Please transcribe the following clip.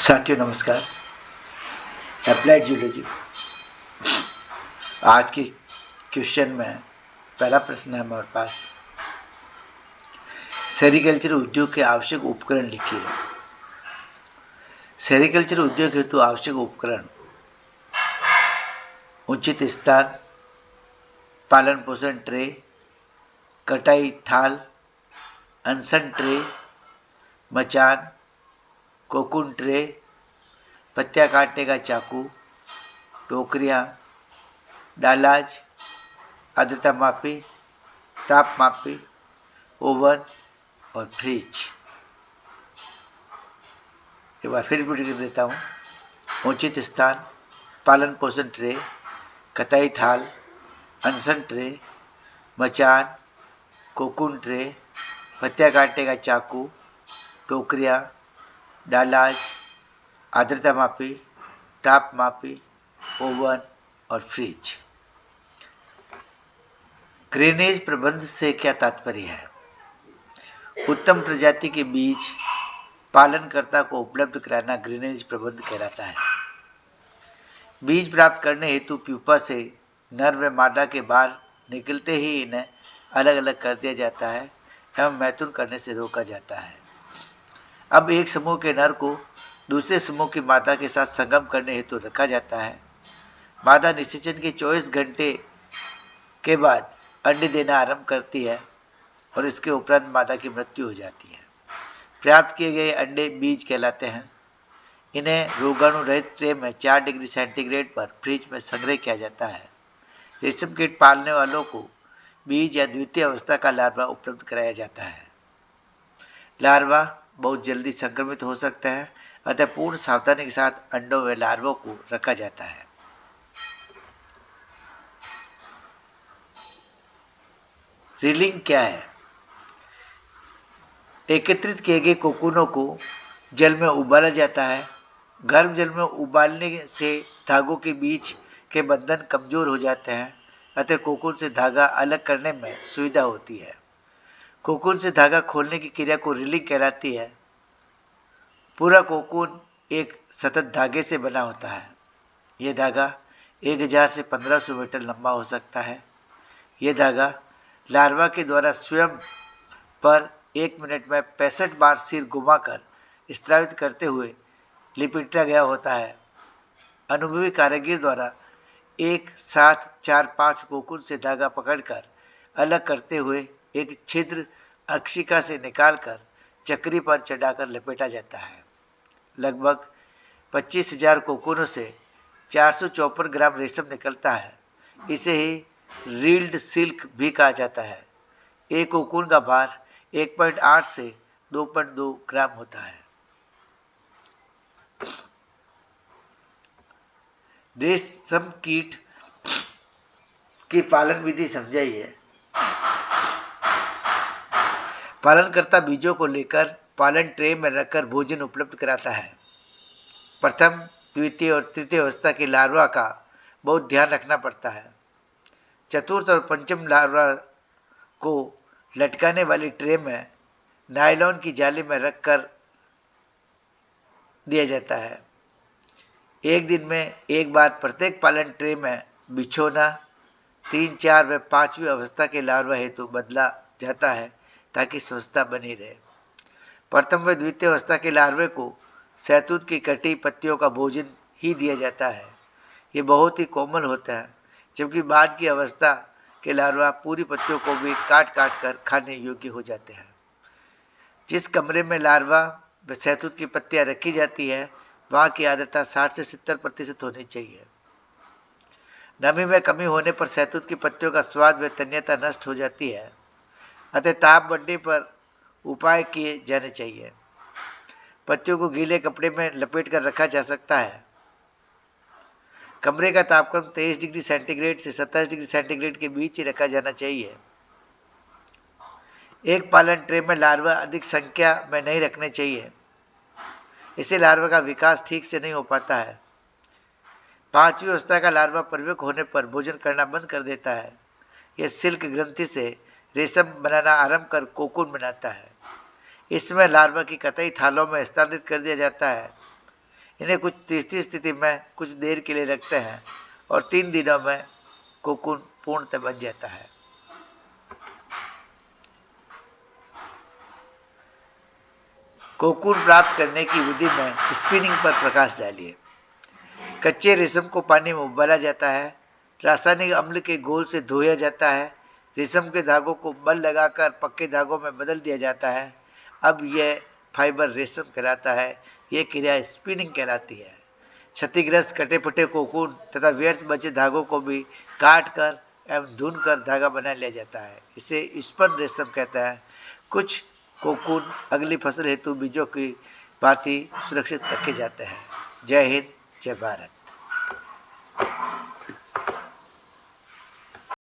साथियों नमस्कार। Applied zoology आज के क्वेश्चन में पहला प्रश्न है हमारे पास, सेरिकल्चर उद्योग के आवश्यक उपकरण लिखिए। सेरिकल्चर उद्योग हेतु आवश्यक उपकरण उचित स्थान, पालन पोषण ट्रे, कटाई थाल, अनसन ट्रे, मचान, कोकून ट्रे, पत्तियां काटने का चाकू, टोकरियां, डालाज, आर्द्रता मापी, ताप मापी, ओवन और फ्रिज। एक बार फिर रिपीट कर देता हूँ। उचित स्थान, पालन पोषण ट्रे, कताई थाल, अनसन ट्रे, मचान, कोकून ट्रे, पत्तियां काटने का चाकू, टोकरियां, डालाज, आर्द्रता मापी, ताप मापी, ओवन और फ्रिज। ग्रेनेज प्रबंध से क्या तात्पर्य है? उत्तम प्रजाति के बीज पालनकर्ता को उपलब्ध कराना ग्रेनेज प्रबंध कहलाता है। बीज प्राप्त करने हेतु प्यूपा से नर व मादा के बाहर निकलते ही इन्हें अलग अलग कर दिया जाता है एवं मैथुन करने से रोका जाता है। अब एक समूह के नर को दूसरे समूह की मादा के साथ संगम करने हेतु रखा जाता है। मादा निषेचन के 24 घंटे के बाद अंडे देना आरंभ करती है और इसके उपरांत मादा की मृत्यु हो जाती है। प्राप्त किए गए अंडे बीज कहलाते हैं। इन्हें रोगाणु रहित ट्रे में 4 डिग्री सेंटीग्रेड पर फ्रिज में संग्रह किया जाता है। रेशम कीट पालने वालों को बीज या द्वितीय अवस्था का लार्वा उपलब्ध कराया जाता है। लार्वा बहुत जल्दी संक्रमित हो सकता है, अतः पूर्ण सावधानी के साथ अंडों व लार्वों को रखा जाता है। रीलिंग क्या है? एकत्रित किए गए कोकूनों को जल में उबाला जाता है। गर्म जल में उबालने से धागों के बीच के बंधन कमजोर हो जाते हैं, अतः कोकून से धागा अलग करने में सुविधा होती है। कोकून से धागा खोलने की क्रिया को रीलिंग कहलाती है। पूरा कोकून एक सतत धागे से बना होता है। यह धागा 1000 से 1500 मीटर लंबा हो सकता है। यह धागा लार्वा के द्वारा स्वयं पर 1 मिनट में 65 बार सिर घुमाकर स्त्रावित करते हुए लिपटा गया होता है। अनुभवी कारीगर द्वारा एक साथ 4-5 कोकून से धागा पकड़कर अलग करते हुए एक छिद्र अक्षिका से निकालकर चक्री पर चढ़ाकर लपेटा जाता है। लगभग 25,000 कोकूनों से 454 ग्राम रेशम निकलता है। इसे ही रील्ड सिल्क भी कहा जाता है। एक कोकून का भार 1.8 से 2.2 ग्राम होता है। रेशम कीट की पालन विधि समझाइए। पालनकर्ता बीजों को लेकर पालन ट्रे में रखकर भोजन उपलब्ध कराता है। प्रथम, द्वितीय और तृतीय अवस्था के लार्वा का बहुत ध्यान रखना पड़ता है। चतुर्थ और पंचम लार्वा को लटकाने वाली ट्रे में नायलॉन की जाली में रखकर दिया जाता है। एक दिन में एक बार प्रत्येक पालन ट्रे में बिछोना 3, 4 व 5वीं अवस्था के लार्वा हेतु बदला जाता है ताकि स्वच्छता बनी रहे। प्रथम व द्वितीय अवस्था के लार्वे को शहतूत की कटी पत्तियों का भोजन ही दिया जाता है। ये बहुत ही कोमल होता है, जबकि बाद की अवस्था के लार्वा पूरी पत्तियों को भी काट काट कर खाने योग्य हो जाते हैं। जिस कमरे में लार्वा व शहतूत की पत्तियां रखी जाती है, वहाँ की आर्द्रता 60 से 70% होनी चाहिए। नमी में कमी होने पर शहतूत की पत्तियों का स्वाद व तन्यता नष्ट हो जाती है, अतः ताप बढ़ने पर उपाय किए जाने चाहिए। पत्तियों को गीले कपड़े में लपेट कर रखा जा सकता है। कमरे का तापक्रम 23 डिग्री सेंटीग्रेड से 27 डिग्री सेंटीग्रेड के बीच ही रखा जाना चाहिए। एक पालन ट्रे में लार्वा अधिक संख्या में नहीं रखने चाहिए, इससे लार्वा का विकास ठीक से नहीं हो पाता है। 5वीं अवस्था का लार्वा परिपक्व होने पर भोजन करना बंद कर देता है। यह सिल्क ग्रंथि से रेशम बनाना आरंभ कर कोकून बनाता है। इसमें लार्वा की कतई थालों में स्थानांतरित कर दिया जाता है। इन्हें कुछ तीसरी स्थिति में कुछ देर के लिए रखते हैं और 3 दिनों में कोकून पूर्णतः बन जाता है। कोकून प्राप्त करने की विधि में स्पिनिंग पर प्रकाश डालिए। कच्चे रेशम को पानी में उबाला जाता है, रासायनिक अम्ल के घोल से धोया जाता है, रेशम के धागों को बल लगाकर पक्के धागों में बदल दिया जाता है। अब यह फाइबर रेशम कहलाता है। यह क्रिया स्पिनिंग कहलाती है। क्षतिग्रस्त कटे फटे कोकून तथा व्यर्थ बचे धागों को भी काट कर एवं धुन कर धागा बना लिया जाता है। इसे स्पन रेशम कहते हैं। कुछ कोकून अगली फसल हेतु बीजों की भांति सुरक्षित रखे जाते हैं। जय हिंद, जय भारत।